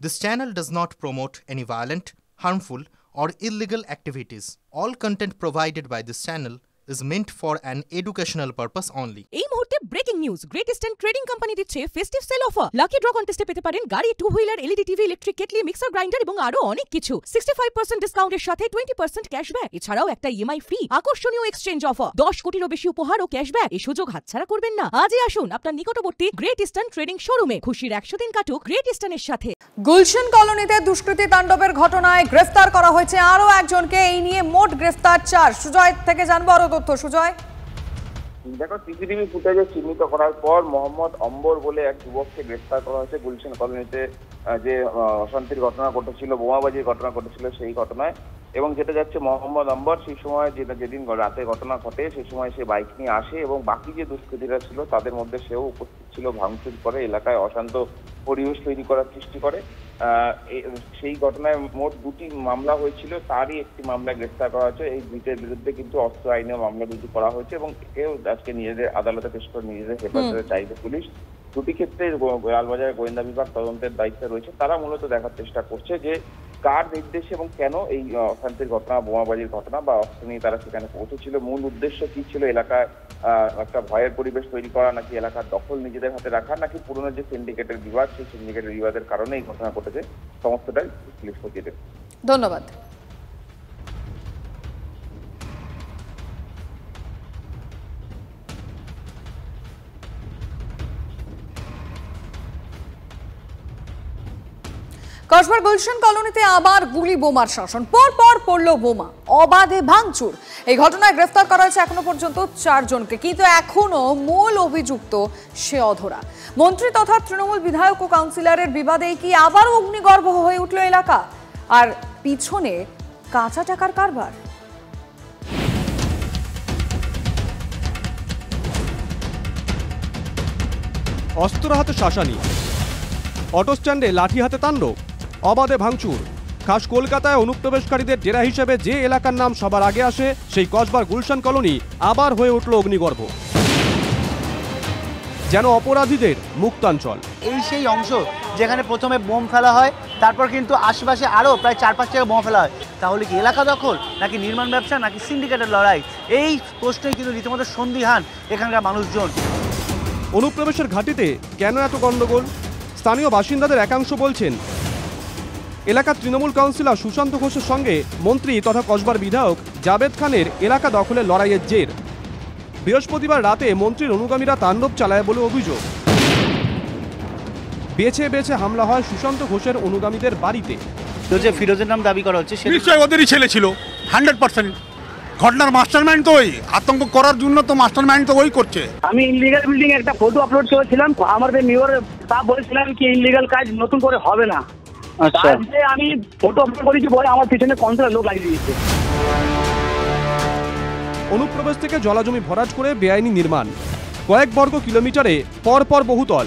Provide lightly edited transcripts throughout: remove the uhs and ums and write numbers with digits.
This channel does not promote any violent, harmful, or illegal activities. All content provided by this channel is meant for an educational purpose only. এই মুহূর্তে breaking news, great eastern trading company দিচ্ছে festive sale offer. Lucky draw কন্টেস্টে পেতে পারেন গাড়ি, two wheeler, LED TV, electric kettle, mixer grinder এবং আরো অনেক কিছু। 65% ডিসকাউন্টের সাথে 20% ক্যাশব্যাক, এছাড়াও একটা ইএমআই ফ্রি, আকর্ষণীয় এক্সচেঞ্জ অফার, 10 কোটিরও বেশি উপহার ও ক্যাশব্যাক। এই সুযোগ হাতছাড়া করবেন না। আজই আসুন আপনার নিকটবর্তী গ্রেট ইস্টার্ন ট্রেডিং শোরুমে। খুশির 100 দিন কাটুক গ্রেট ইস্টার্নের সাথে। গুলশান কলোনিতে দুষ্কৃতী তাণ্ডবের ঘটনায় গ্রেফতার করা হয়েছে আরো একজনকে। এই নিয়ে মোট গ্রেফতার 4। সুজয় থেকে জানবো আরো তথ্য। সুজয়, দেখো, সিসিটিভি ফুটেজে চিহ্নিত করার পর মোহাম্মদ অম্বর বলে এক যুবককে গ্রেফতার করা হয়েছে গুলশান কলোনিতে যে অশান্তির ঘটনা ঘটেছিল, বোমাবাজির ঘটনা ঘটেছিল সেই ঘটনায়। এবং যেটা যাচ্ছে, মোহাম্মদ অম্বর সেই সময় যেদিন রাতে ঘটনা ঘটে সেই সময় সে বাইক নিয়ে আসে এবং বাকি যে দুষ্কৃতীরা ছিল তাদের মধ্যে সেও উপস্থিত ছিল, ভাঙচুর করে এলাকায় অশান্ত পরিবেশ তৈরি করার চেষ্টা করে। সেই ঘটনায় মোট 2টি মামলা হয়েছিল, তারই একটি মামলায় গ্রেফতার করা হয়েছে। এই দুইটার বিরুদ্ধে কিন্তু অস্ত্র আইনে মামলা রুজু করা হয়েছে এবং একেও আজকে নিজেদের আদালতে পেশ করে নিজেদের হেফাজতে চাইবে পুলিশ। দুটি ক্ষেত্রে লালবাজার গোয়েন্দা বিভাগ তদন্তের দায়িত্বে রয়েছে। তারা মূলত দেখার চেষ্টা করছে যে কার নির্দেশে এবং কেন এই অশান্তির ঘটনা, বোমাবাজির ঘটনা বা অস্ত্র নিয়ে তারা সেখানে পৌঁছেছিল, মূল উদ্দেশ্য কি ছিল, এলাকায় একটা ভয়ের পরিবেশ তৈরি করা, নাকি এলাকার দখল নিজেদের হাতে রাখা, নাকি পুরনো যে সিন্ডিকেটের বিবাদ সেই সিন্ডিকেটের বিবাদের কারণে এই ঘটনা ঘটেছে, সমস্তটাই পুলিশ খতিয়ে দেখছে। ধন্যবাদ। কসবার গুলশান কলোনিতে আবার গুলি বোমার শাসন, পর পড়ল বোমা, অবাধে ভাঙচুর। এই ঘটনায় গ্রেফতার করা হয়েছে এখনো পর্যন্ত 4 জনকে, কিন্তু এখনো মূল অভিযুক্ত সে অধরা। মন্ত্রী তথা তৃণমূল বিধায়ক ও কাউন্সিলরের বিবাদেই কি আবারও অগ্নিগর্ভ হয়ে উঠল এলাকা? আর পিছনে কাঁচা টাকার কারবার। অস্ত্র হাতে শাসানি, অটো স্ট্যান্ডে লাঠি হাতে তাণ্ডব, অবাধে ভাঙচুর। খাস কলকাতায় অনুপ্রবেশকারীদের ডেরা হিসেবে যে এলাকার নাম সবার আগে আসে, সেই কসবার গুলশান কলোনি আবার হয়ে উঠল অগ্নিগর্ভ, যেন অপরাধীদের মুক্তাঞ্চল। এই সেই অংশ যেখানে প্রথমে বোম ফেলা হয়, তারপর কিন্তু আশেপাশে আরও প্রায় 4-5 জায়গায় বোম ফেলা হয়। তাহলে কি এলাকা দখল, নাকি নির্মাণ ব্যবসা, নাকি সিন্ডিকেটের লড়াই? এই প্রশ্নই কিন্তু রীতিমতো সন্দিহান এখানকার মানুষজন। অনুপ্রবেশের ঘাঁটিতে কেন এত গণ্ডগোল? স্থানীয় বাসিন্দাদের একাংশ বলছেন, এলাকার তৃণমূল কাউন্সিলর সুশান্ত ঘোষের সঙ্গে মন্ত্রী তথা কসবার বিধায়ক জাবেদ খানের এলাকা দখলের লড়াইয়ের জের। বৃহস্পতিবার রাতে মন্ত্রীর অনুগামীরা তাণ্ডব চালায় বলে অভিযোগ। বেছে বেছে হামলা হয় সুশান্ত ঘোষের অনুগামীদের বাড়িতে। ফিরোজের নাম দাবি করা হচ্ছে, নিশ্চয়ই ওদেরই ছেলে ছিল 100%। ঘটনার মাস্টারমাইন্ড তো ওই, আতঙ্ক করার জন্য তো মাস্টারমাইন্ড তো ওই করছে। আমি ইনলিগাল বিল্ডিং একটা ফটো আপলোড করেছিলাম, আমাদের মেয়র তা বলেছিলাম কি ইনলিগাল কাজ নতুন করে হবে না। আমি ফটো আপলোড করেছি বলে আমার পিছনে 50 লোক লাগিয়ে দিয়েছে। অনুপ্রবেশ থেকে জলাজমি ভরাট করে বেআইনি নির্মাণ, কয়েক বর্গ কিলোমিটারে পরপর বহুতল।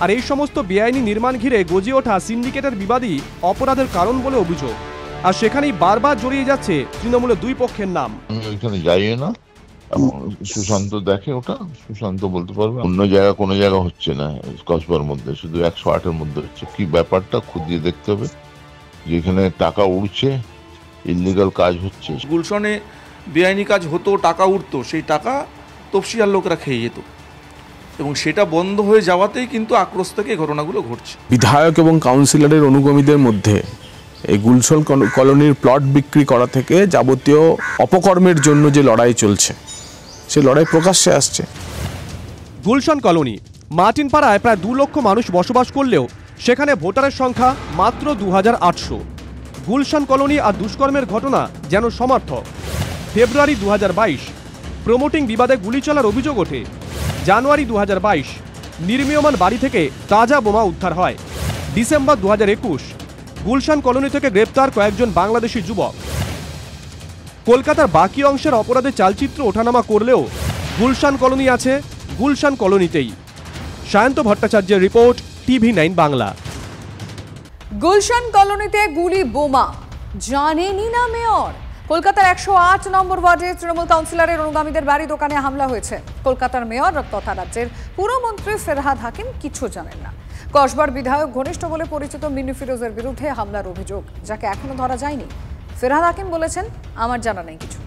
আর এই সমস্ত বেআইনি নির্মাণ ঘিরে গজিয়ে ওঠা সিন্ডিকেটের বিবাদী অপরাধের কারণ বলে অভিযোগ। আর সেখানেই বারবার জড়িয়ে যাচ্ছে তৃণমূলের দুই পক্ষের নাম। ওইখানে যাই না, সুশান্ত দেখে, ওটা সুশান্ত বলতে পারবে। অন্য জায়গা কোনো জায়গা হচ্ছে না, কসবার মধ্যে শুধু 108-এর মধ্যে হচ্ছে। কি ব্যাপারটা খুঁজিয়ে দেখতে হবে, যেখানে টাকা উঠছে, ইললিগাল কাজ হচ্ছে। গুলশানে বেআইনি কাজ হতো, টাকা উঠতো, সেই টাকা তফসিয়ার লোকরা খেয়ে যেত এবং সেটা বন্ধ হয়ে যাওয়াতেই কিন্তু আক্রোশ থেকে এই ঘটনাগুলো ঘটছে। বিধায়ক এবং কাউন্সিলরের অনুগামীদের মধ্যে এই গুলশান কলোনির প্লট বিক্রি করা থেকে যাবতীয় অপকর্মের জন্য যে লড়াই চলছে, সে লড়াই প্রকাশ্যে আসছে। গুলশান কলোনি মার্টিনপাড়ায় প্রায় 2 লক্ষ মানুষ বসবাস করলেও সেখানে ভোটারের সংখ্যা মাত্র 2800। গুলশান কলোনি আর দুষ্কর্মের ঘটনা যেন সমর্থক। ফেব্রুয়ারি 2022 প্রমোটিং বিবাদে গুলি চলার অভিযোগ ওঠে। জানুয়ারি 2022 নির্মীয়মান বাড়ি থেকে তাজা বোমা উদ্ধার হয়। ডিসেম্বর 2021 গুলশান কলোনি থেকে গ্রেপ্তার কয়েকজন বাংলাদেশি যুবক। কলকাতার বাকি অংশের অপরাধের চালচিত্র ওঠানামা করলেও গুলশান কলোনি আছে গুলশান কলোনিতেই। সায়ন্ত ভট্টাচার্যের রিপোর্ট, TV9 বাংলা। গুলশান কলোনিতে গুলি বোমা, জানেনই না মেয়র। কলকাতার 108 নম্বর ওয়ার্ডে তৃণমূল কাউন্সিলরের অনুগামীদের বাড়ি দোকানে হামলা হয়েছে। কলকাতার মেয়র তথা রাজ্যের পুরমন্ত্রী ফেরহাদ হাকিম কিছু জানেন না। কসবার বিধায়ক ঘনিষ্ঠ বলে পরিচিত মিন্নি ফিরোজের বিরুদ্ধে হামলার অভিযোগ, যাকে এখনো ধরা যায়নি। ফেরহাদ হাকিম বলেছেন, আমার জানা নেই কিছু।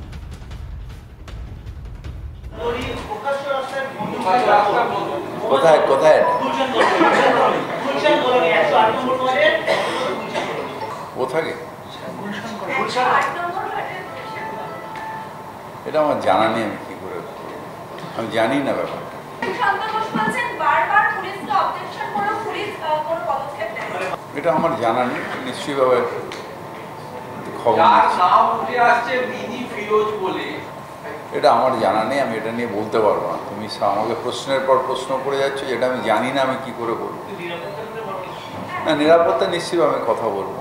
কোথায় কোথায় কোথায় এটা আমার জানা নেই, আমি কি করে আমি জানি না ব্যাপারটা। এটা আমার জানা নেই, নিশ্চয়ইভাবে খবর এটা আমার জানা নেই, আমি এটা নিয়ে বলতে পারবো না। তুমি আমাকে প্রশ্নের পর প্রশ্ন করে যাচ্ছ, যেটা আমি জানি না, আমি কি করে বলবো? না, নিরাপত্তা নিশ্চয়ই আমি কথা বলবো।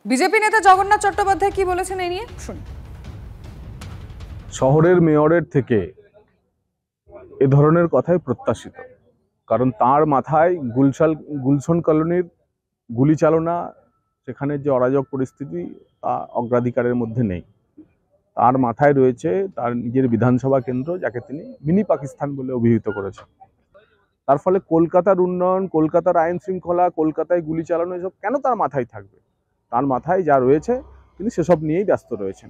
বিজেপি নেতা জগন্নাথ চট্টোপাধ্যায় কি বলেছেন এই নিয়ে শুনুন। শহরের মেয়রের থেকে এ ধরনের কথাই প্রত্যাশিত, কারণ তার মাথায় গুলশন কলোনির গুলি চালনা, সেখানে যে অরাজক পরিস্থিতি, তা অগ্রাধিকারের মধ্যে নেই। তার মাথায় রয়েছে তার নিজের বিধানসভা কেন্দ্র, যাকে তিনি মিনি পাকিস্তান বলে অভিহিত করেছেন। তার ফলে কলকাতার উন্নয়ন, কলকাতার আইন শৃঙ্খলা, কলকাতায় গুলি চালানো, এসব কেন তার মাথায় থাকবে? তার মাথায় যা রয়েছে তিনি সেসব নিয়েই ব্যস্ত রয়েছেন।